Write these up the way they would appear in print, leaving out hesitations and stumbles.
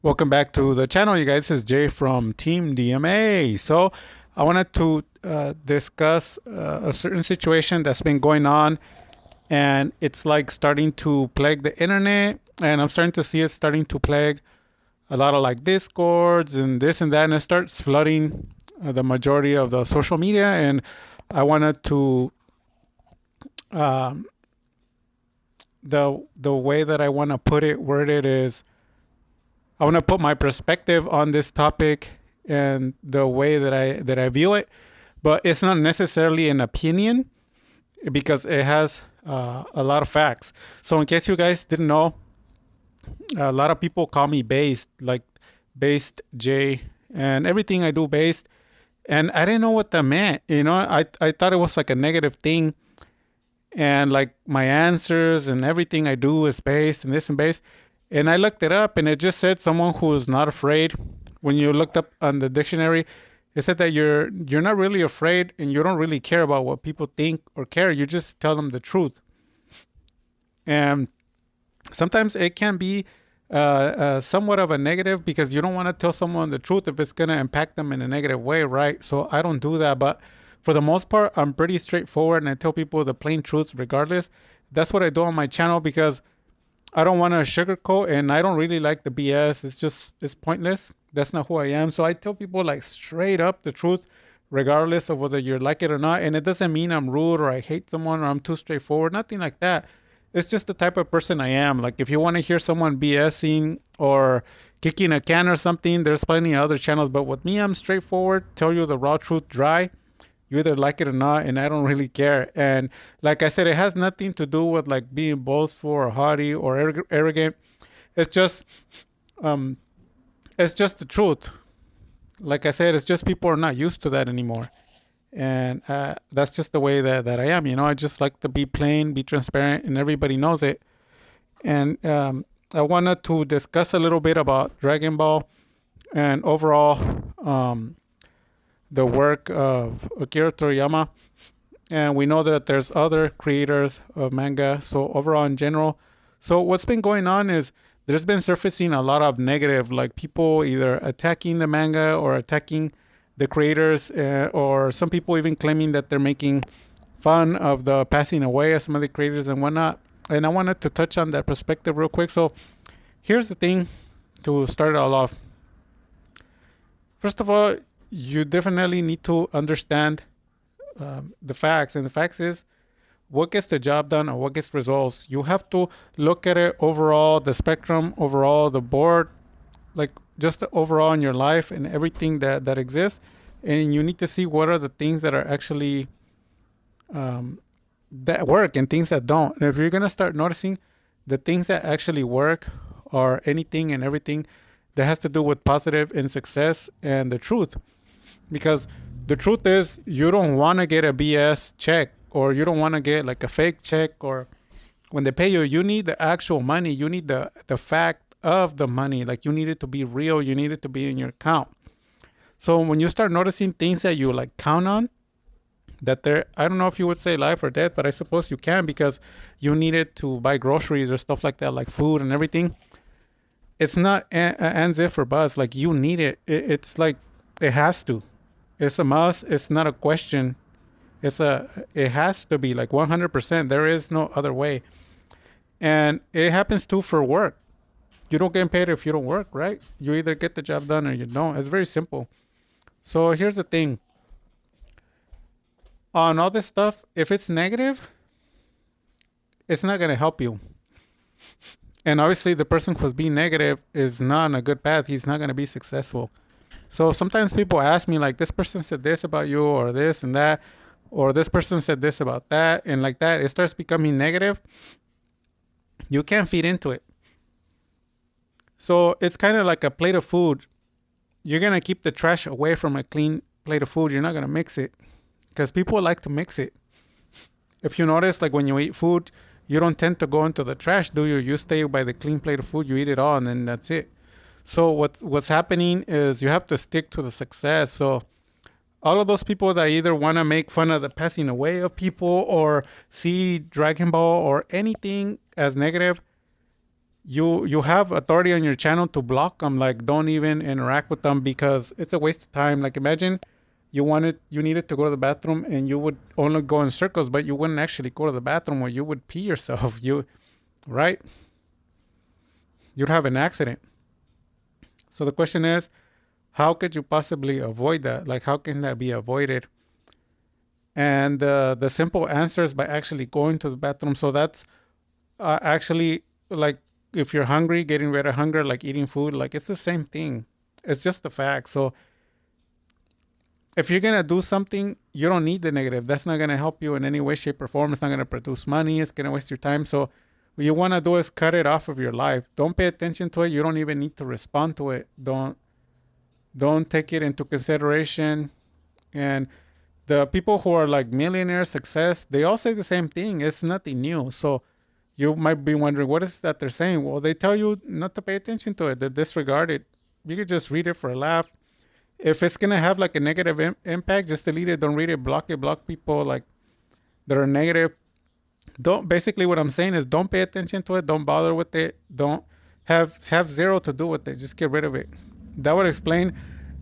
Welcome back to the channel, you guys. This is Jay from Team DMA. So I wanted to discuss a certain situation that's been going on, and it's like starting to plague the internet, and I'm starting to see it starting to plague a lot of like discords and this and that, and it starts flooding the majority of the social media. And I wanted to um, the way that I want to word it is, I want to put my perspective on this topic and the way that I view it, but it's not necessarily an opinion because it has a lot of facts. So in case you guys didn't know, a lot of people call me based, like based J, and everything I do based. And I didn't know what that meant. I thought it was like a negative thing, and like my answers and everything I do is based and this and based. And I looked it up, and it just said someone who's not afraid. When you looked up on the dictionary, it said that you're not really afraid, and you don't really care about what people think or care. You just tell them the truth. And sometimes it can be somewhat of a negative because you don't want to tell someone the truth if it's going to impact them in a negative way, right? So I don't do that. But for the most part, I'm pretty straightforward, and I tell people the plain truth regardless. That's what I do on my channel because I don't want to sugarcoat, and I don't really like the BS. It's pointless. That's not who I am. So I tell people like straight up the truth, regardless of whether you like it or not. And it doesn't mean I'm rude or I hate someone or I'm too straightforward. Nothing like that. It's just the type of person I am. Like if you want to hear someone BSing or kicking a can or something, there's plenty of other channels. But with me, I'm straightforward, tell you the raw truth dry. You either like it or not, and I don't really care. And like I said, it has nothing to do with like being boastful or haughty or arrogant. It's just, um, it's just the truth. Like I said, it's just people are not used to that anymore, and that's just the way that I am. I just like to be plain, be transparent, and everybody knows it. And I wanted to discuss a little bit about Dragon Ball and overall. The work of Akira Toriyama, and we know that there's other creators of manga. So overall, in general, so what's been going on is there's been surfacing a lot of negative, like people either attacking the manga or attacking the creators, or some people even claiming that they're making fun of the passing away of some of the creators and whatnot. And I wanted to touch on that perspective real quick. So here's the thing to start it all off. First of all, you definitely need to understand the facts. And the facts is what gets the job done or what gets results. You have to look at it overall, the spectrum, overall, the board, like just the overall in your life and everything that exists. And you need to see what are the things that are actually that work and things that don't. And if you're going to start noticing the things that actually work or anything and everything that has to do with positive and success and the truth. Because the truth is, you don't want to get a BS check, or you don't want to get like a fake check, or when they pay you, you need the actual money. You need the fact of the money. Like you need it to be real. You need it to be in your account. So when you start noticing things that you like count on, that they're, I don't know if you would say life or death, but I suppose you can because you need it to buy groceries or stuff like that, like food and everything. It's not ands if or buts. Like you need it. It's like it has to. It's a must. It's not a question. It has to be like 100%. There is no other way. And it happens too for work. You don't get paid if you don't work, right? You either get the job done or you don't. It's very simple. So here's the thing. On all this stuff, if it's negative, it's not going to help you. And obviously the person who's being negative is not on a good path. He's not going to be successful. So sometimes people ask me like, this person said this about you or this and that, or this person said this about that. And like that, it starts becoming negative. You can't feed into it. So it's kind of like a plate of food. You're going to keep the trash away from a clean plate of food. You're not going to mix it because people like to mix it. If you notice, like when you eat food, you don't tend to go into the trash, do you? You stay by the clean plate of food, you eat it all, and then that's it. So what's happening is you have to stick to the success. So all of those people that either want to make fun of the passing away of people or see Dragon Ball or anything as negative, you have authority on your channel to block them. Like, don't even interact with them because it's a waste of time. Like, imagine you needed to go to the bathroom and you would only go in circles, but you wouldn't actually go to the bathroom, or you would pee yourself. Right? You'd have an accident. So the question is, how could you possibly avoid that? Like, how can that be avoided? And the simple answer is by actually going to the bathroom. So that's actually, like, if you're hungry, getting rid of hunger, like eating food, like it's the same thing. It's just a fact. So if you're gonna do something, you don't need the negative. That's not gonna help you in any way, shape, or form. It's not gonna produce money. It's gonna waste your time. So what you want to do is cut it off of your life. Don't pay attention to it. You don't even need to respond to it. Don't take it into consideration. And the people who are like millionaire success, they all say the same thing. It's nothing new. So you might be wondering, what is that they're saying? Well, they tell you not to pay attention to it, to disregard it. You could just read it for a laugh. If it's gonna have like a negative impact, just delete it. Don't read it. Block people like that are negative. Don't Basically what I'm saying is, don't pay attention to it. Don't bother with it. Don't have zero to do with it. Just get rid of it. That would explain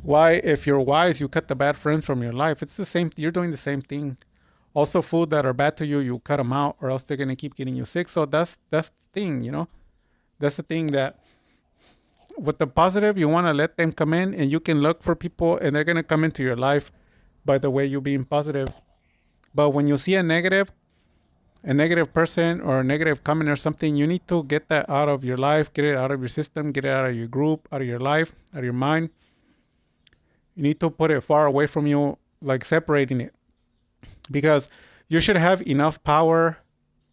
why, if you're wise, you cut the bad friends from your life. It's the same. You're doing the same thing. Also, food that are bad to you, you cut them out, or else they're gonna keep getting you sick. So that's the thing. That's the thing, that with the positive, you want to let them come in, and you can look for people, and they're gonna come into your life by the way you being positive. But when you see a negative person or a negative comment or something, you need to get that out of your life, get it out of your system, get it out of your group, out of your life, out of your mind. You need to put it far away from you, like separating it, because you should have enough power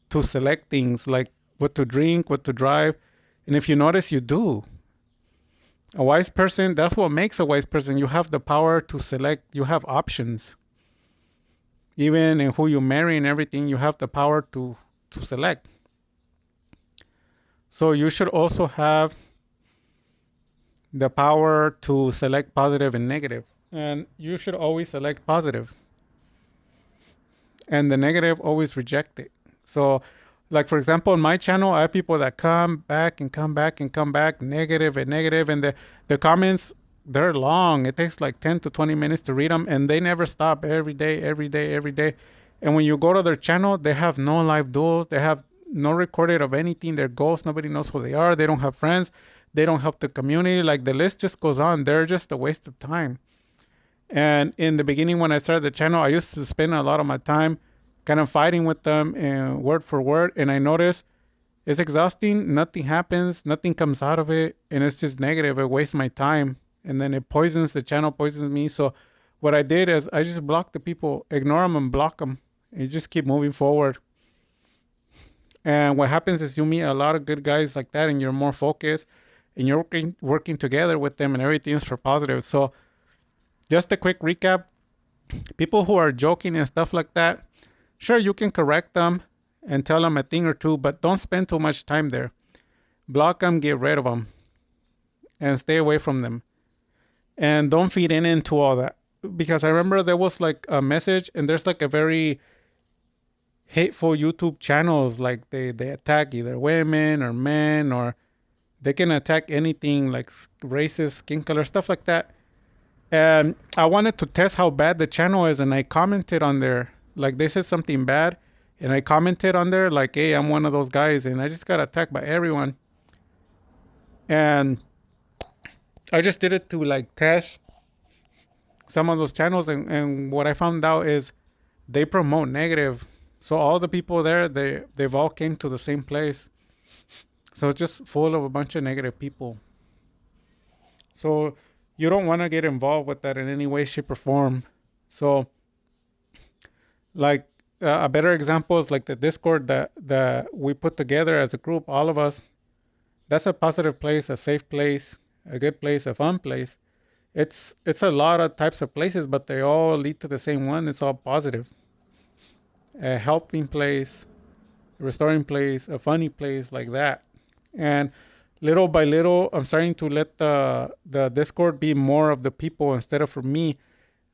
to select things like what to drink, what to drive. And if you notice, you do. A wise person, that's what makes a wise person. You have the power to select, you have options. Even in who you marry and everything, you have the power to select. So you should also have the power to select positive and negative. And you should always select positive. And the negative, always reject it. So, like, for example, on my channel, I have people that come back and come back and come back, negative and negative. And the comments, they're long. It takes like 10 to 20 minutes to read them, and they never stop, every day, every day, every day. And when you go to their channel, they have no live duels. They have no recorded of anything. They're ghosts. Nobody knows who they are. They don't have friends. They don't help the community. Like, the list just goes on. They're just a waste of time. And in the beginning, when I started the channel, I used to spend a lot of my time kind of fighting with them and word for word. And I noticed it's exhausting. Nothing happens. Nothing comes out of it. And it's just negative. It wastes my time. And then it poisons the channel, poisons me. So what I did is I just blocked the people, ignore them and block them. And you just keep moving forward. And what happens is you meet a lot of good guys like that, and you're more focused, and you're working together with them, and everything is for positive. So just a quick recap. People who are joking and stuff like that, sure, you can correct them and tell them a thing or two, but don't spend too much time there. Block them, get rid of them, and stay away from them. And don't feed into all that. Because I remember there was like a message, and there's like a very hateful YouTube channels. Like they attack either women or men, or they can attack anything like racist, skin color, stuff like that. And I wanted to test how bad the channel is, and I commented on there. Like, they said something bad, and I commented on there like, hey, I'm one of those guys, and I just got attacked by everyone. And I just did it to like test some of those channels, and what I found out is they promote negative. So all the people there, they've all came to the same place. So it's just full of a bunch of negative people. So you don't want to get involved with that in any way, shape, or form. So, like, a better example is like the Discord that we put together as a group, all of us. That's a positive place, a safe place, a good place, a fun place. It's a lot of types of places, but they all lead to the same one. It's all positive. A helping place, a restoring place, a funny place, like that. And little by little, I'm starting to let the Discord be more of the people instead of for me.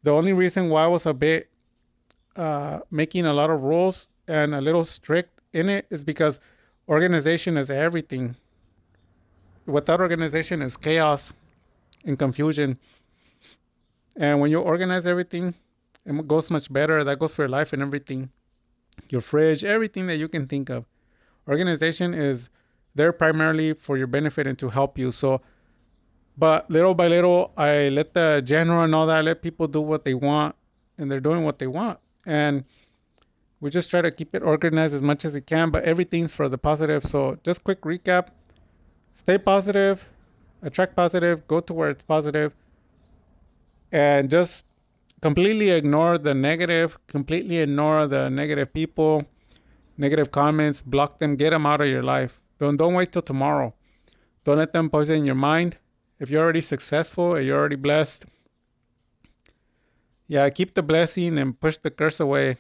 The only reason why I was a bit making a lot of rules and a little strict in it is because organization is everything. without organization is chaos and confusion. And when you organize everything, it goes much better. That goes for your life and everything. Your fridge, everything that you can think of. Organization is there primarily for your benefit and to help you. So, but little by little, I let the general and all that, I let people do what they want, and they're doing what they want. And we just try to keep it organized as much as we can, but everything's for the positive. So just quick recap: stay positive, attract positive, go to where it's positive, and just completely ignore the negative, completely ignore the negative people, negative comments, block them, get them out of your life. Don't wait till tomorrow. Don't let them poison your mind. If you're already successful, you're already blessed. Yeah, keep the blessing and push the curse away.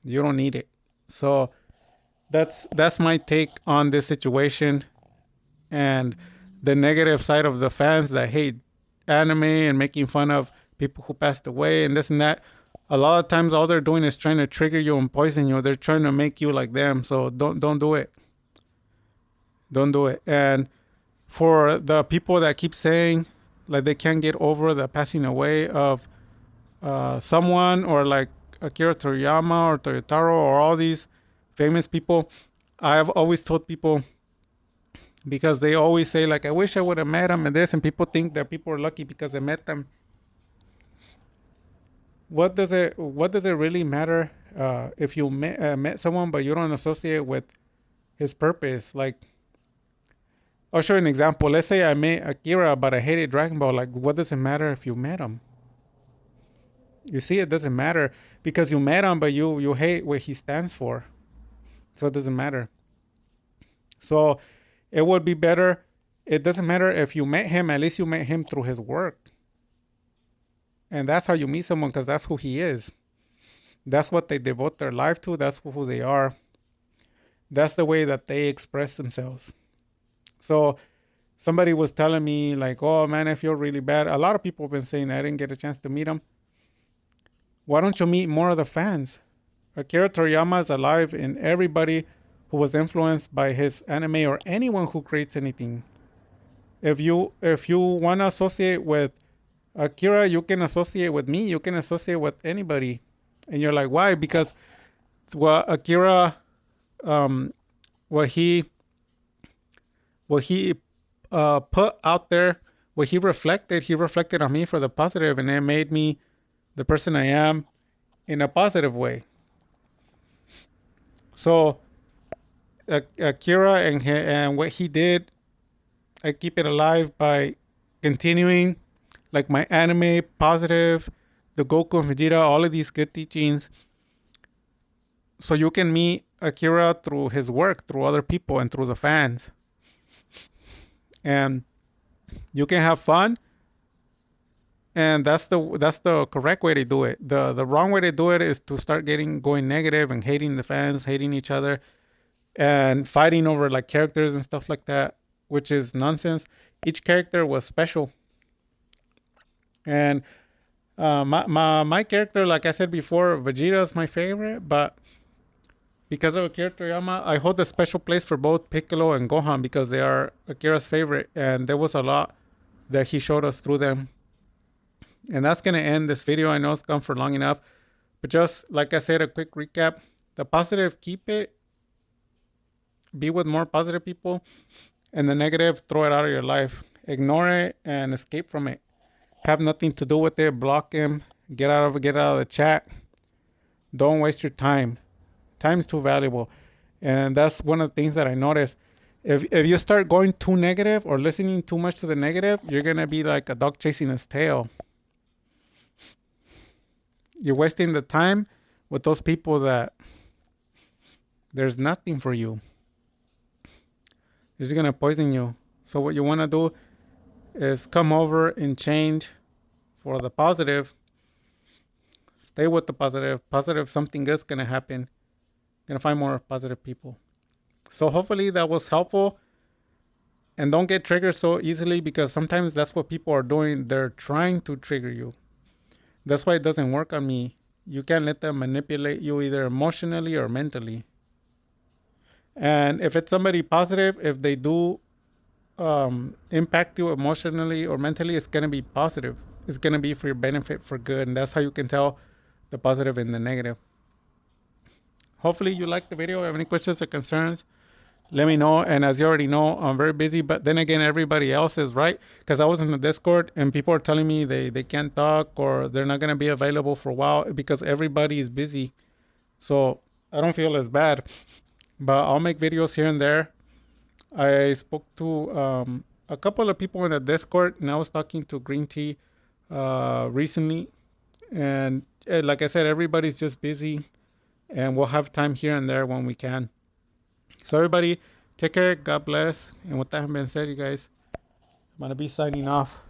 You don't need it. So that's my take on this situation and the negative side of the fans that hate anime and making fun of people who passed away and this and that. A lot of times all they're doing is trying to trigger you and poison you. They're trying to make you like them. So don't do it. Don't do it. And for the people that keep saying like they can't get over the passing away of someone, or like Akira Toriyama or Toyotaro or all these famous people, I've always told people, because they always say like, I wish I would have met him and this, and people think that people are lucky because they met them. What does it really matter if you met someone but you don't associate with his purpose? Like, I'll show you an example. Let's say I met Akira but I hated Dragon Ball. Like, what does it matter if you met him? You see, it doesn't matter because you met him but you hate what he stands for. So it doesn't matter. So it would be better. It doesn't matter if you met him, at least you met him through his work. And that's how you meet someone, because that's who he is. That's what they devote their life to. That's who they are. That's the way that they express themselves. So somebody was telling me like, oh man, I feel really bad. A lot of people have been saying I didn't get a chance to meet him. Why don't you meet more of the fans? Akira Toriyama is alive, and everybody who was influenced by his anime, or anyone who creates anything. If you want to associate with Akira, you can associate with me, you can associate with anybody. And you're like, why? Because what Akira, what he put out there, what he reflected on me for the positive, and it made me the person I am in a positive way. So Akira and what he did, I keep it alive by continuing like my anime, positive, the Goku and Vegeta, all of these good teachings. So you can meet Akira through his work, through other people, and through the fans. And you can have fun. And that's the correct way to do it. The wrong way to do it is to start going negative and hating the fans, hating each other, and fighting over like characters and stuff like that, which is nonsense. Each character was special. And my character, like I said before, Vegeta is my favorite, but because of Akira Toriyama, I hold a special place for both Piccolo and Gohan because they are Akira's favorite, and there was a lot that he showed us through them. And that's going to end this video. I know it's gone for long enough, but just like I said, a quick recap. The positive, keep it. Be with more positive people, and the negative, throw it out of your life. Ignore it and escape from it. Have nothing to do with it. Block him. Get out of the chat. Don't waste your time. Time's too valuable. And that's one of the things that I noticed. If you start going too negative or listening too much to the negative, you're going to be like a dog chasing its tail. You're wasting the time with those people that there's nothing for you. They're just going to poison you. So what you want to do is come over and change for the positive. Stay with the positive. Positive, something good's going to happen. Going to find more positive people. So hopefully that was helpful. And don't get triggered so easily, because sometimes that's what people are doing. They're trying to trigger you. That's why it doesn't work on me. You can't let them manipulate you either emotionally or mentally. And if it's somebody positive, if they do impact you emotionally or mentally, it's going to be positive. It's going to be for your benefit, for good. And that's how you can tell the positive and the negative. Hopefully you like the video. Have any questions or concerns, let me know. And as you already know, I'm very busy, but then again, everybody else is, right? Because I was in the Discord and people are telling me they can't talk or they're not going to be available for a while because everybody is busy. So I don't feel as bad, but I'll make videos here and there. I spoke to a couple of people in the Discord, and I was talking to Green Tea recently. And like I said, everybody's just busy, and we'll have time here and there when we can. So everybody, take care. God bless. And with that being said, you guys, I'm gonna be signing off.